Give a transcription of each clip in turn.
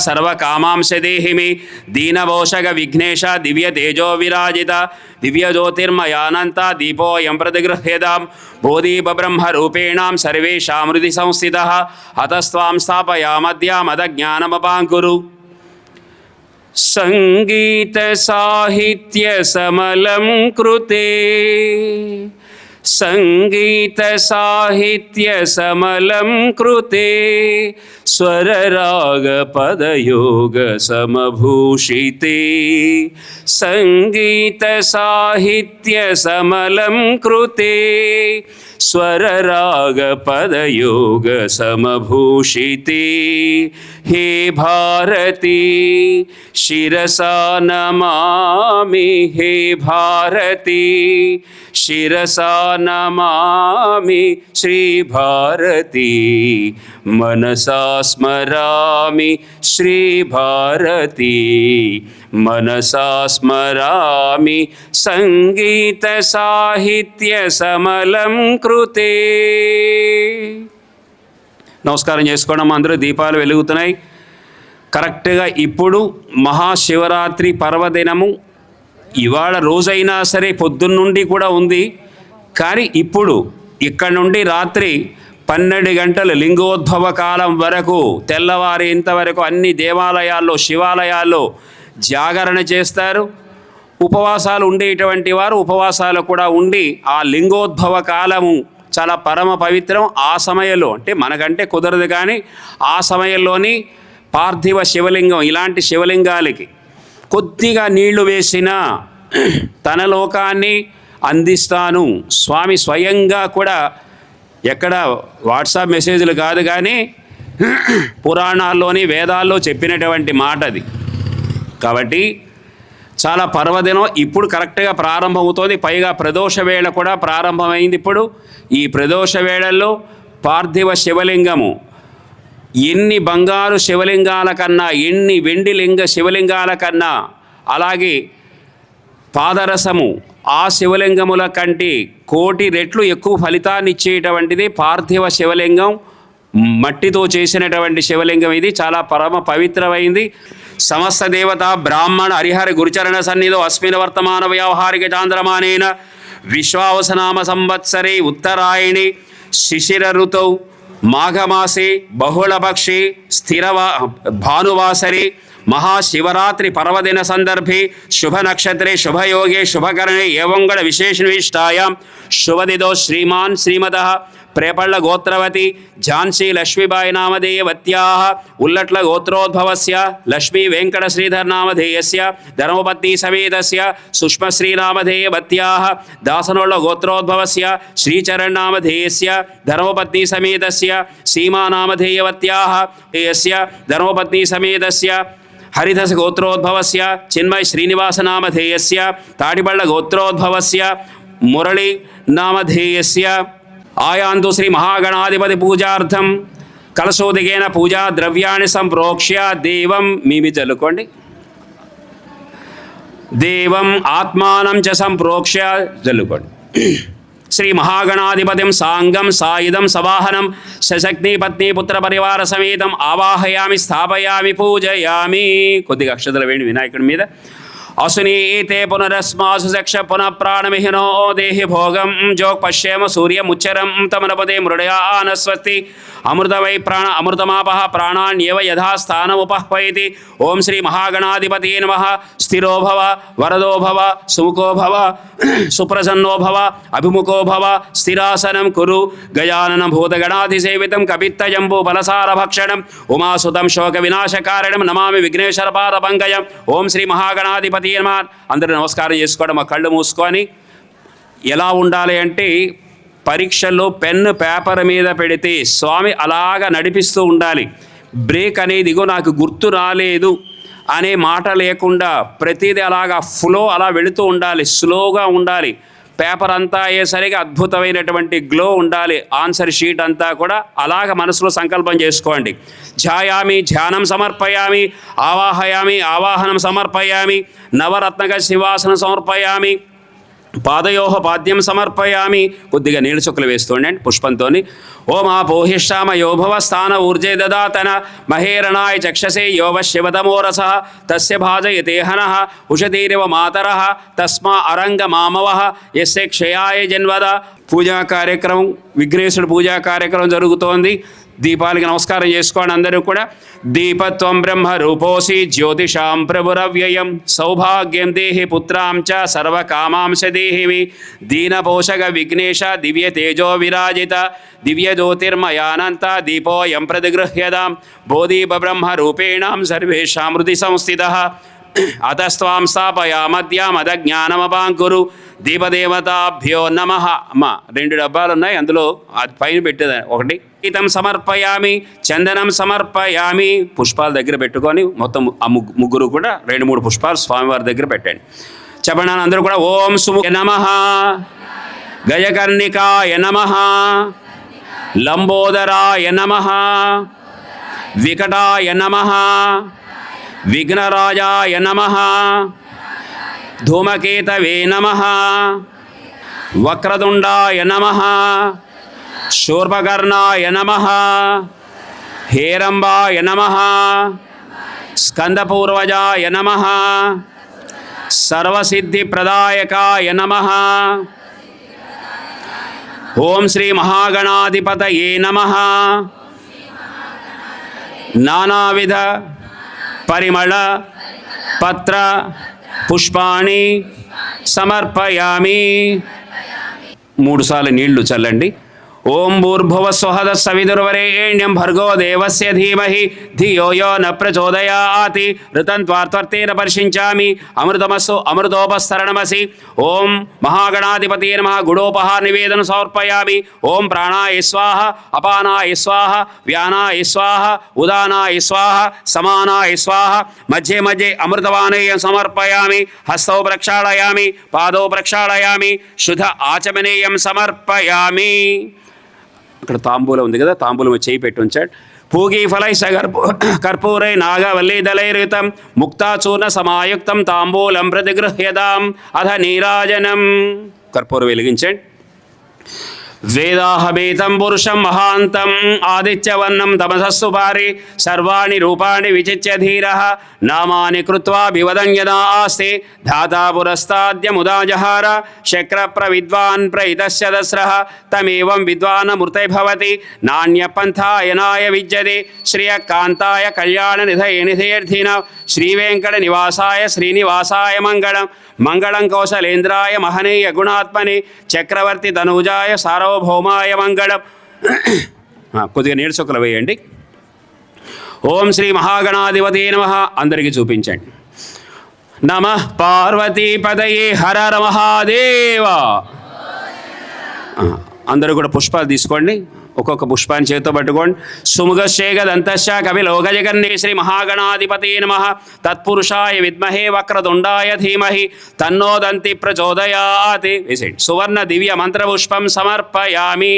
सर्वकामांश देहि मे दीनभोषग विघ्नेश दिव्य तेजो विराजित दिव्य ज्योतिर्मयानंत दीपोऽयं प्रतिगृह्यतां बोधीप ब्रह्मरूपेणां सर्वेषां हृदि संस्थितः हतस्त्वां स्थापयामद्यामदज्ञानमपाङ्कुरु। संगीत साहित्य समलं कृते संगीत साहित्य समलं कृते स्वर राग पद योग समभूषिते संगीत साहित्य समलं कृते स्वर राग पद योग समभूषिते। हे भारती शिरसा नमामि हे भारती शिरसा नमामि श्री भारती मनसा स्मरामि श्री भारती मनसा स्मरामि संगीत साहित्य समलं कृते। నమస్కారం చేసుకోవడం అందరూ దీపాలు వెలుగుతున్నాయి. కరెక్ట్గా ఇప్పుడు మహాశివరాత్రి పర్వదినము ఇవాళ రోజైనా సరే పొద్దున్నుండి కూడా ఉంది. కానీ ఇప్పుడు ఇక్కడ నుండి రాత్రి 12 గంటల లింగోద్భవ కాలం వరకు తెల్లవారేంతవరకు అన్ని దేవాలయాల్లో శివాలయాల్లో జాగరణ చేస్తారు. ఉపవాసాలు ఉండేటువంటి వారు ఉపవాసాలు కూడా ఉండి ఆ లింగోద్భవ కాలము చాలా పరమ పవిత్రం. ఆ సమయంలో అంటే మనకంటే కుదరదు కానీ ఆ సమయంలోని పార్థివ శివలింగం ఇలాంటి శివలింగాలకి కొద్దిగా నీళ్లు వేసిన తన లోకాన్ని అందిస్తాను స్వామి స్వయంగా కూడా ఎక్కడ వాట్సాప్ మెసేజ్లు కాదు కానీ పురాణాల్లోని వేదాల్లో చెప్పినటువంటి మాట అది. కాబట్టి చాలా పర్వదినం ఇప్పుడు కరెక్ట్గా ప్రారంభమవుతోంది. పైగా ప్రదోష వేళ కూడా ప్రారంభమైంది. ఇప్పుడు ఈ ప్రదోష వేళల్లో పార్థివ శివలింగము ఎన్ని బంగారు శివలింగాల కన్నా ఎన్ని వెండి శివలింగాల కన్నా అలాగే పాదరసము ఆ శివలింగముల కంటే 1,000,000 రెట్లు ఎక్కువ ఫలితాన్ని ఇచ్చేటువంటిది పార్థివ శివలింగం. మట్టితో చేసినటువంటి శివలింగం ఇది చాలా పరమ పవిత్రమైంది. సమస్త దేవత బ్రాహ్మణ హరిహర గురుచరణ సన్నిధో అస్మిన్ వర్తమాన వ్యావహారిక చాంద్రమానేన విశ్వావసనామ సంవత్సరే ఉత్తరాయణి శిశిర ఋతౌ మాఘమాసే బహుళపక్షే స్థిర భానువాసరే महाशिवरात्रि पर्वदिन संदर्भे शुभ नक्षत्रे शुभयोगे शुभकरणे एवंगण विशेषविष्टायां शुभदिदो श्रीमान श्रीमदः प्रेपल्ल गोत्रवती झांसी लक्ष्मीबाई नामधेयवत्याः उल्लट्ल गोत्रोद्भवस्य लक्ष्मी वेंकट श्रीधर नामधेयस्य धर्मपत्नी समेतस्य सुष्मश्री नामधेयवत्याः दासनोल्ल गोत्रोद्भवस्य श्रीचरण नामधेयस्य धर्मपत्नी समेतस्य सीमा नामधेयवत्याः यस्य धर्मपत्नी समेतस्य हरिधस गोत्रोद्भवस्य चिन्मय श्रीनिवास नामधेयस्य ताडिबल्ल गोत्रोद्भवस्य मुरली नामधेयस्य आयांतु श्री महागणाधिपति पूजार्थं कलशोदिकेन पूजा द्रव्याणि संप्रोक्ष्य देवं मीमी चलुकोंडि देवं आत्मानं च संप्रोक्ष्य चलुकोंडि श्री महागणाधिपतिं सांगं सायुधं सवाहनं सशक्ति पत्नी पुत्र परिवार समेतं आवाहयामि स्थापयामि पूजयामि కొద్దిగా అక్షతలు వేయండి వినాయకుడి మీద असुनीते पुनरस्मासु चक्ष पुनः प्राणमिहिनो देहि भोगं जो पश्येम सूर्यमुच्चरं तमनपदे मृडयानस्वस्ति अमृत वै प्राण अमृतमापः प्राणान्येव यथा स्थानमुपह्वयति। ओं श्री महागणाधिपते नमः। स्थिरो भव वरदो भव सुमुखो भव सुप्रसन्नो भव अभिमुखो भव स्थिरासनं कुरु। गजाननं भूतगणाधिसेवितं कपित्तजम्बू बलसारभक्षणं उमासुतं शोकविनाशकारणं नमामि विघ्नेश्वरपादपङ्कजम्। ओं श्री महागणाधिपति అందరూ నమస్కారం చేసుకోవడం మా కళ్ళు మూసుకొని ఎలా ఉండాలి అంటే పరీక్షల్లో పెన్ను పేపర్ మీద పెడితే స్వామి అలాగా నడిపిస్తూ ఉండాలి. బ్రేక్ అనేది ఇగో నాకు గుర్తు రాలేదు అనే మాట లేకుండా ప్రతిదీ అలాగా ఫ్లో అలా వెళుతూ ఉండాలి. స్లోగా ఉండాలి. పేపర్ అంతా అయ్యేసరికి అద్భుతమైనటువంటి గ్లో ఉండాలి. ఆన్సర్ షీట్ అంతా కూడా అలాగ మనసులో సంకల్పం చేసుకోండి. ధ్యాయామి ధ్యానం సమర్పయామి ఆవాహయామి ఆవాహనం సమర్పయామి నవరత్నక శివాసనం సమర్పయామి పాదయోహ పాద్యం సమర్పయామి. కొద్దిగా నీళ్ళ చుక్కలు వేస్తుండండి పుష్పంతో. ఓం ఆపోహిష్టామయో భవ స్థాన ఊర్జే దదాతన మహేరణాయ చక్షసే యోవ శివతమోరస తస్య భాజయతే హనః ఉషతీరివ మాతరః తస్మా అరంగ మామవః యస్య క్షయాయ జన్వద. పూజా కార్యక్రమం, విఘ్నేశ్వరుడు పూజా కార్యక్రమం జరుగుతోంది. దీపాలకి నమస్కారం చేసుకోండి అందరూ కూడా. దీపత్వం బ్రహ్మ రూపోసి జ్యోతిషాం ప్రభురవ్యయం సౌభాగ్యం దేహి పుత్రాం చ సర్వకామాంశ దేహిమి దీనపోషక విఘ్నేశ దివ్య తేజో విరాజిత దివ్య జ్యోతిర్మయానంత దీపోయం ప్రతిగృహ్యదాం బోధీప బ్రహ్మ రూపేణాం సర్వేషాం హృది సంస్థితః అతస్త్వాం స్థాపయామద్యామద జ్ఞానమపాంకురు దీపదేవతాభ్యో నమః. అమ్మ 2 డబ్బాలు ఉన్నాయి, అందులో అది పైన పెట్టేది ఒకటి. గీతం సమర్పయామి, చందనం సమర్పయామి. పుష్పాల దగ్గర పెట్టుకొని మొత్తం ఆ ముగ్గురు కూడా 2-3 పుష్పాలు స్వామివారి దగ్గర పెట్టండి. చెప్పండి అందరూ కూడా. ఓం సుముఖ నమః, గజకర్ణికాయ నమః, లంబోదరాయ నమః, వికటాయ నమః, విఘ్నరాజాయ నమః, ధూమకేతవే నమః, వక్రతుండాయ నమః, శూర్పకర్ణాయ నమః, హేరంబాయ నమః, స్కందపూర్వజాయ నమః, సర్వసిద్ధిప్రదాయకాయ నమః. ఓం శ్రీ మహాగణాధిపతయే నమః. నానావిధ పరిమళ పత్ర పుష్పాణి సమర్పయామి. 3 సార్లు నీళ్లు చల్లండి. ఓం భూర్భువః స్వః సవితుర్వరేణ్యం భర్గో దేవస్య ధీమహి ధియో యో న ప్రచోదయాతి ఋతం త్వార్తేన పరిశించామి అమృతమస్సు అమృతోపస్తరణమసి. ఓం మహాగణాధిపతే నమః. గుడోపహార నివేదన సమర్పయామి. ఓం ప్రాణాయ స్వాహ, అపానాయ స్వాహ, వ్యానాయ స్వాహ, ఉదానాయ స్వాహ, సమానాయ స్వాహ. మధ్యే మధ్యే అమృతవానేయం సమర్పయామి. హస్తౌ ప్రక్షాళయామి, పాదౌ ప్రక్షాళయామి, శుద్ధ ఆచమనేయం సమర్పయామి. ఇక్కడ తాంబూలం ఉంది కదా, తాంబూలం చేయి పెట్టి ఉంచాడు. పూగీ ఫలై కర్పూరై నాగవల్లీదలైరుతం ముక్తాచూర్ణ సమాయుక్తం తాంబూలం ప్రతిగృహ్యతాం అధ నీరాజనం. కర్పూరం వెలిగించండి. వేదాహమేతం పురుషం మహాంతం ఆదిత్యవర్ణం తమసస్సు పారి సర్వాణి రూపాణి విచిత్య ధీరః నామాని కృత్వా వివదం యదా ఆస్తే ధాతా పురస్తాద్యముదా జహార శక్ర ప్రవిద్వాన్ ప్రయితస్య దస్రః తమేవం విద్వానమృతై భవతి నాణ్యపంథాయనాయ విద్యతే శ్రియకాంతాయ కళ్యాణ నిధయ నిధేర్థిన శ్రీవేంకట నివాసాయ శ్రీనివాసాయ మంగళం. మంగళం కౌశలేంద్రాయ మహనీయ గుణాత్మని చక్రవర్తి తనూజాయ సార్వభౌమాయ మంగళం. కొద్దిగా నీళ్ళ చుక్కలు వేయండి. ఓం శ్రీ మహాగణాధిపతే నమః. అందరికీ చూపించండి. నమః పార్వతీపదయే హర హర మహాదేవ. అందరూ కూడా పుష్పాలు తీసుకోండి. ఒక్కొక్క పుష్పాన్ని చేతితో పట్టుకోండి. సుముఖశేఖదంతశ్చ కపిలోగజగన్నే శ్రీ మహాగణాధిపతే నమః. తత్పురుషాయ విద్మహే వక్రతుండాయ ధీమహి తన్నో దంతి ప్రచోదయాతి. వేసేయండి. సువర్ణ దివ్య మంత్రపుష్పం సమర్పయామి.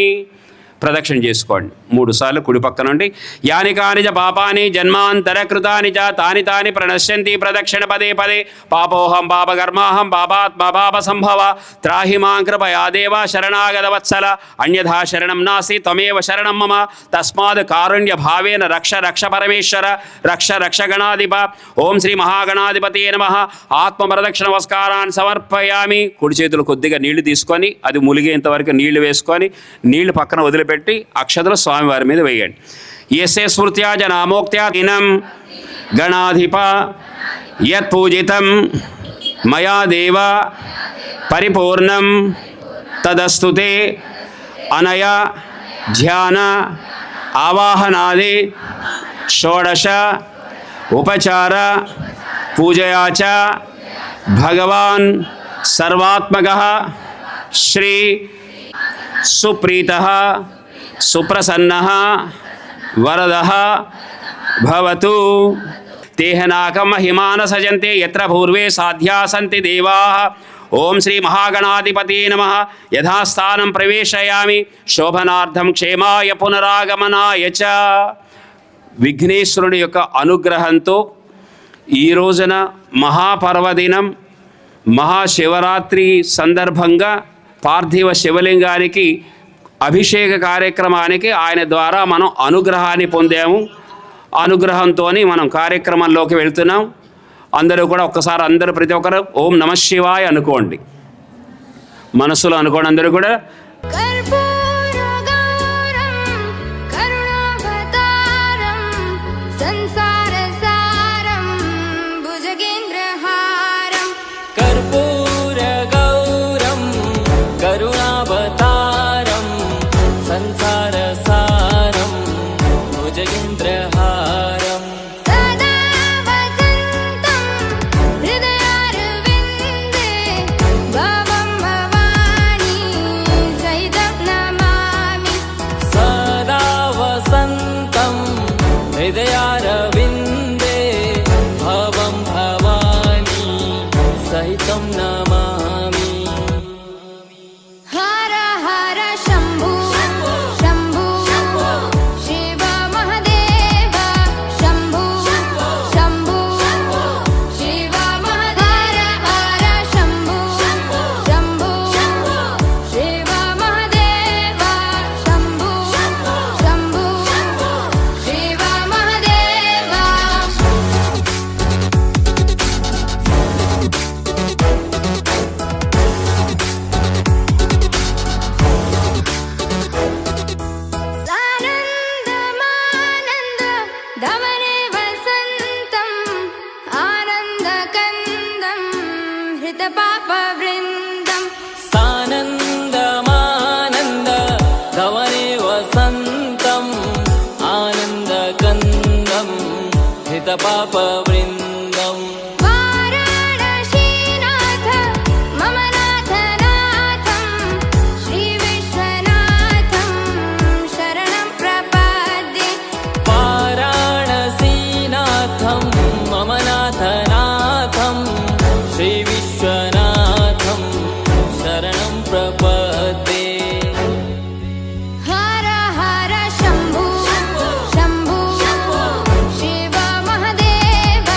ప్రదక్షిణ చేసుకోండి 3 సార్లు కుడి పక్క నుండి. యాని కాని చ పాపాని జన్మాంతర కృతాని చ తాని తాని ప్రణశ్యంతి ప్రదక్షిణ పదే పదే. పాపోహం పాపకర్మాహం పాపాత్మ పాప సంభవ త్రాహి మాం కృపయా దేవ శరణాగత వత్సల అన్యథా శరణం నాస్తి త్వమేవ శరణం మమ తస్మాత్ కారుణ్య భావేన రక్ష రక్ష పరమేశ్వర రక్ష రక్ష గణాధిప. ఓం శ్రీ మహాగణాధిపతే నమః. ఆత్మ ప్రదక్షిణ నమస్కారాన్ని సమర్పయామి. కుడి చేతులు కొద్దిగా నీళ్లు తీసుకొని అది ములిగేంత వరకు నీళ్లు వేసుకొని నీళ్లు పక్కన వదిలిపెట్టి అక్షతలు స్వామివారి మీద వేయండి. యస్య స్మృత్యా జనామోక్త్యా దినం గణాధిప యత్ పూజితం మయా దేవ పరిపూర్ణం తదస్తుతే అనయ ధ్యాన ఆవాహనాది షోడశ ఉపచార పూజయా చ భగవాన్ సర్వాత్మకః శ్రీ సుప్రీతః సుప్రసన్నః వరదః భవతు. తేహనాకం మహిమాన సజంతే యత్ర పూర్వే సాధ్యా సంతి దేవాః. ఓం శ్రీ మహాగణాధిపతే నమః. యథాస్థానం ప్రవేశయామి. శోభనార్థం క్షేమాయ పునరాగమనాయ చ. విఘ్నేశ్వరుడి యొక్క అనుగ్రహంతో ఈ రోజున మహాపర్వదినం మహాశివరాత్రి సందర్భంగా పార్థివ శివలింగానికి అభిషేక కార్యక్రమానికి ఆయన ద్వారా మనం అనుగ్రహాన్ని పొందాము. అనుగ్రహంతో మనం కార్యక్రమంలోకి వెళ్తున్నాం. అందరూ కూడా ఒక్కసారి అందరూ ప్రతి ఒక్కరు ఓం నమ శివాయ అనుకోండి, మనసులో అనుకోండి అందరూ కూడా. हृदयारविन्दे भवं भवानी सहितं नमामि। हर हर शम्भु शम्भु शिव महादेव शम्भु शम्भु शिव महादेव हर शम्भु शम्भु शिव महादेव शम्भु शम्भु शिव महादेव। सानन्दमानन्द धवने वसन्तम् आनन्दकन्दं हृतपापवृन्दम् सानन्दमानन्द धवने वसन्तम् आनन्दकन्दं हितपापवृन्दम्। वाराणसीनाथ मम नाथनाथं श्रीविश्वनाथं शरणं प्रपद्ये। वाराणसीनाथं मम नाथनाथं श्रीविश्वनाथं शरणं प्रपद्ये। हर हर शम्भु शम्भु शिव महादेव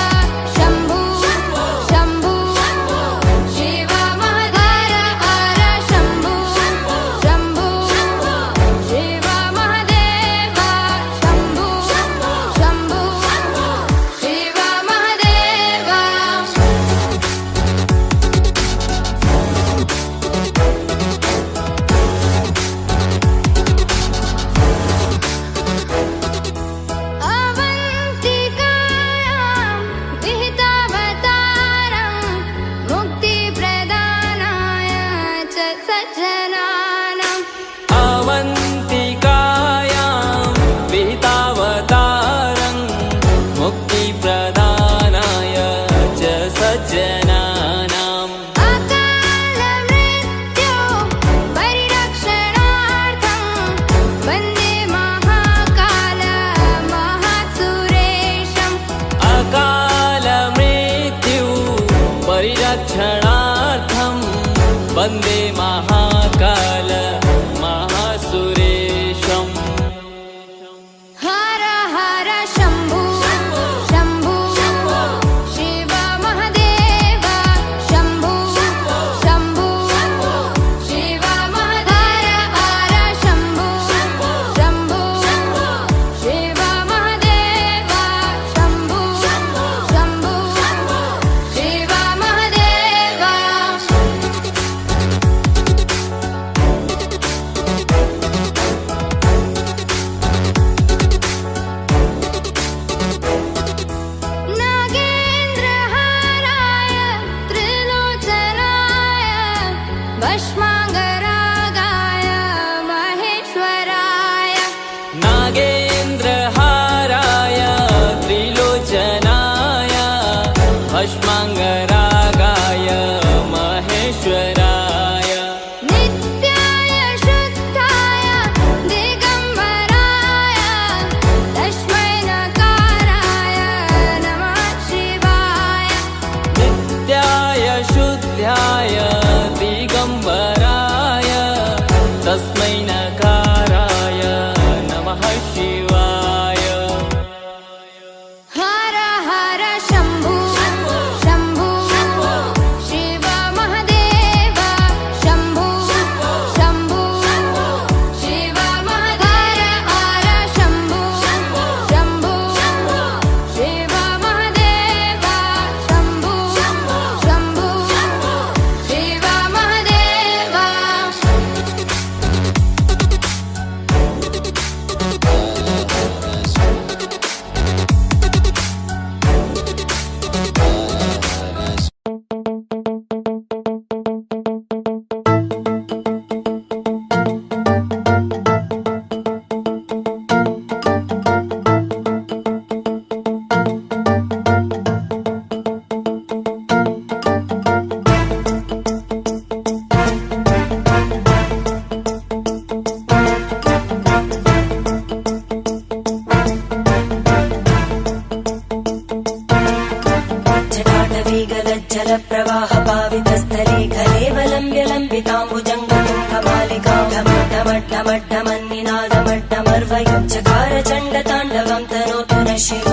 ढमड्ढमन्निनादमड्ढमर्वयं चकार चण्डताण्डवं तनोतु न शिव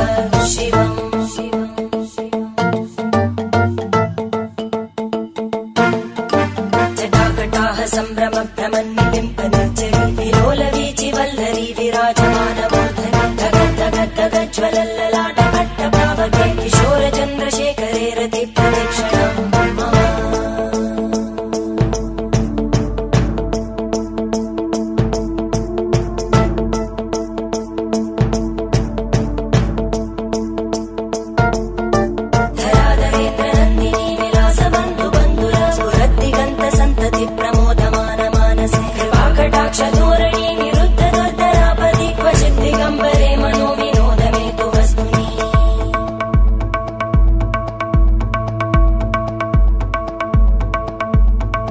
शिवम् जटाकटाह सम्भ्रम भ्रमन्निलिम्पनर्जरी विलोलवीचि वल्लरी विराजमानमूर्धनि धगद्धगद्धगज्ज्वलल्ललाटकट्टपावके किशोरचन्द्रशेखरे रति प्रदक्षिणम् मम धराधरेन्द्रनन्दिनी विलासबन्धु बन्धुरा स्फुरद्दिगन्त सन्तति प्रमोदमान मानसे कृपाकटाक्षधोरणी निरुद्ध दुर्धरापदि क्वचित् दिगम्बरे मनो विनोदमेतु वस्तुनि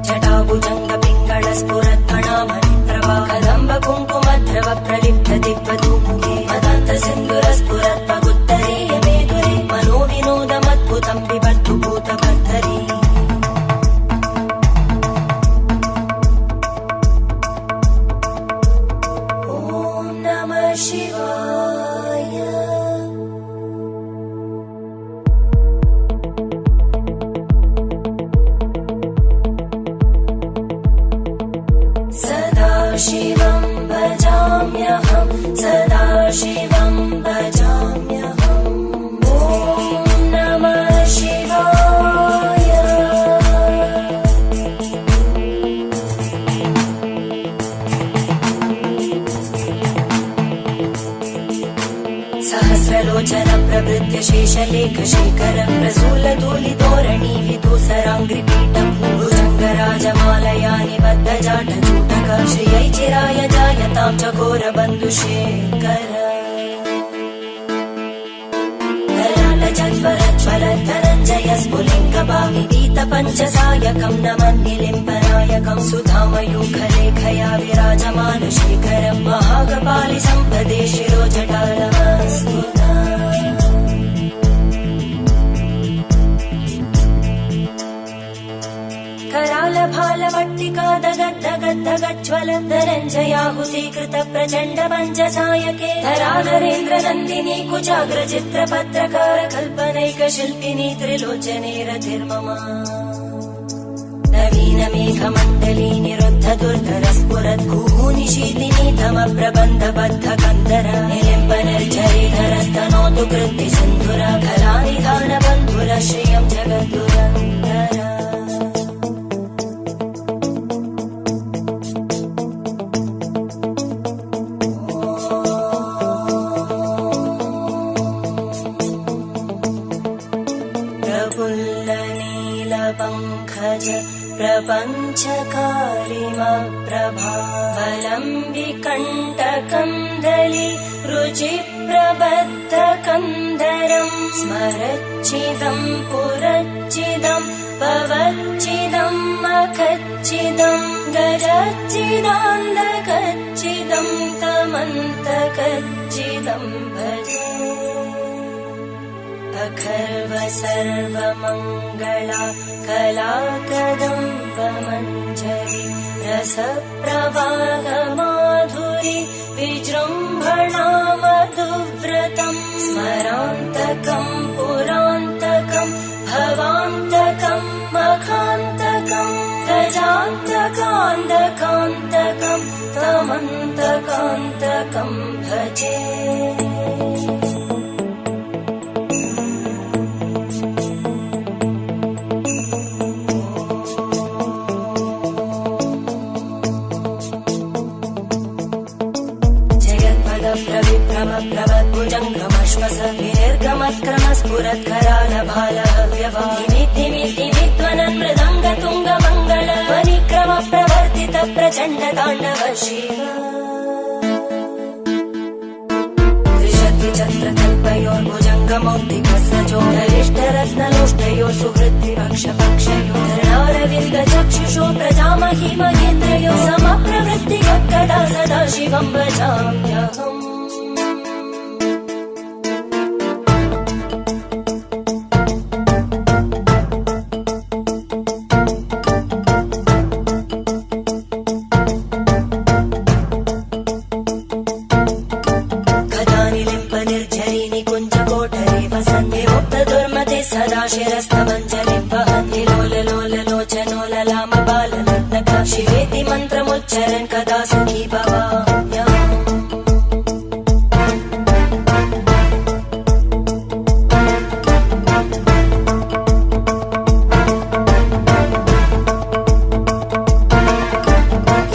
जटाभुजङ्ग पिङ्गळ स्फुरत्फणामणि प्रभा कदम्ब कुङ्कुमद्रव प्रलिप्त दिग्वधूमुखे मदान्त सिन्धुर स्फुरत्पगुत्तरीय मेदुरे मनो विनोदमद्भुतं बिभर्तु भूतभर्तरी ॐ नमः शिवाय सदा शिवं भजाम्यहं सदा शिवं भजाम्यहम् ॐ नमः शिवाय सहस्रलोचन प्रभृत्य शेषलेखशेखर प्रसूलधूलितोरणी विदूसराङ्घ्रिपीठम् भुजङ्गराजमालया निबद्धजाटचूटक श्रियै चिराय जायतां चकोरबन्धुशेखर धनञ्जय स्फुलिङ्गभाविगीत पञ्चसायकं नमन्निलिम्पनायकं सुधामयूखलेखया विराजमान शेखरं महाकपालि सम्पदे शिरोजटालमस्तुता करालभालवट्टिका दगद्धगद्धगज्ज्वल धनञ्जयाहुतीकृत प्रचण्ड पञ्चसायके धराधरेन्द्रनन्दिनी कुचाग्रचित्रपत्रकार कल्पनैकशिल्पिनी त्रिलोचने रतिर्मम नवीनमेघमण्डली निरुद्ध दुर्धर स्फुरद्गूनिशीतिनी तमप्रबन्धबद्ध कन्दर निलिम्बनिर्झरिधरस्तनोतु कृत्ति सिन्धुर कलानिधान बन्धुर श्रियं जगद्दुरन्दर प्रफुल्लनीलपङ्कज प्रपञ्चकारिमप्रभावलम्बिकण्टकन्दली रुचिप्रबद्धकन्दरं स्मरच्चिदं पुरच्चिदं भवच्चिदं मखच्चिदं गजच्चिदान्दकच्चिदं तमन्तकच्चिदं भजे अखर्व सर्वमङ्गला कला कदम्बमञ्जरी रसप्रवाहमाधुरी विजृम्भणा मधुव्रतं स्मरान्तकं पुरान्तकं भवान्तकं मखान्तकं गजान्तकान्तकान्तकं तमन्तकान्तकं भजे प्रवद्भुजङ्गमश्वस विनिर्गमत्क्रमस्फुरत्करालभालहव्यवादिमिद्धिमिद्धिमिध्वनन् मृदङ्गतुङ्गमङ्गल वनिक्रम प्रवर्तित प्रचण्ड ताण्डव शिव त्रिशद्विचक्रकल्पयोर्भुजङ्गमौक्तिकस्रजोधरिष्ठरत्नलोष्टयोः सुहृद्विपक्षपक्षयोः धरणारविन्दचक्षुषो प्रजामहि महेन्द्रयोः समप्रवृत्तिः कदा सदा शिवं भजाम्यहम् शिरस्तमञ्जलिं वहन्ति लोललोललोचनोललामबालनर्तका शिवेति मन्त्रमुच्चरन् कदा सुखी भवाम्यहम्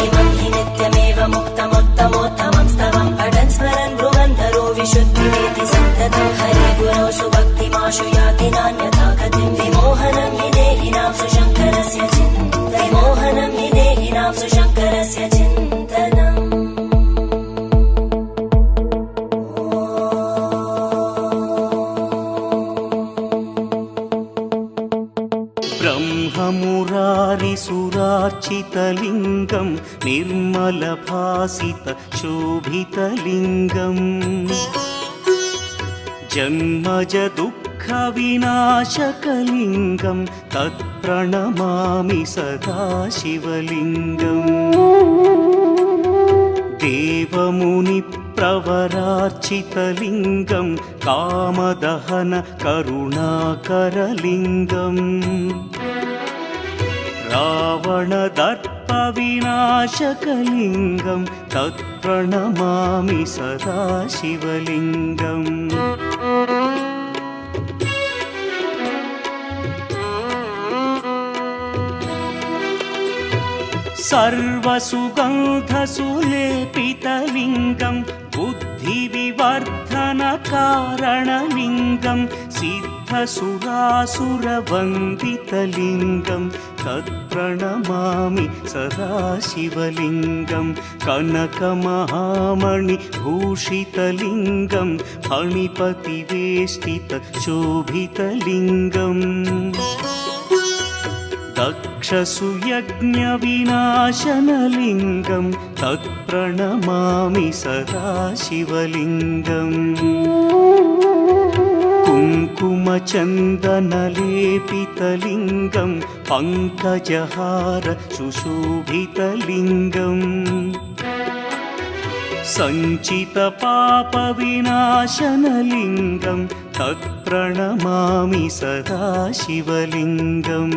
इमं हि नित्यमेव मुक्तमुत्तमोत्तमं स्तवं पठन् स्मरन् ब्रुवन्धरो विशुद्धिमेति सन्ततं हरे गुरौ सुभक्तिमाशु याति नान्यथा गतिं विमोहनं हि देहिनां सुशङ्करस्य चिन्तनं विमोहनं हि देहिनां सुशङ्करस्य चिन्तनम् ब्रह्ममुरारिसुरार्चितलिङ्गं निर्मलभासितशोभितलिङ्गम् जन्मजदुःखविनाशकलिङ्गं तत्प्रणमामि सदा शिवलिङ्गम् देवमुनिप्रवरार्चितलिङ्गं कामदहन करुणाकरलिङ्गम् रावणदर्पविनाशकलिङ्गं तत्प्रणमामि सदा शिवलिङ्गम् सर्वसुगन्धसुलेपितलिङ्गं बुद्धिविवर्धनकारणलिङ्गं सिद्धसुरासुरवन्दितलिङ्गं तत्प्रणमामि सदा शिवलिङ्गं कनकमहामणिभूषितलिङ्गं फणिपतिवेष्टितशोभितलिङ्गम् दक्षसुयज्ञविनाशनलिङ्गं तत्प्रणमामि सदा शिवलिङ्गम् कुङ्कुमचन्दनलेपितलिङ्गं पङ्कजहार सुशोभितलिङ्गम् सञ्चितपापविनाशनलिङ्गं तत्प्रणमामि सदा शिवलिङ्गम्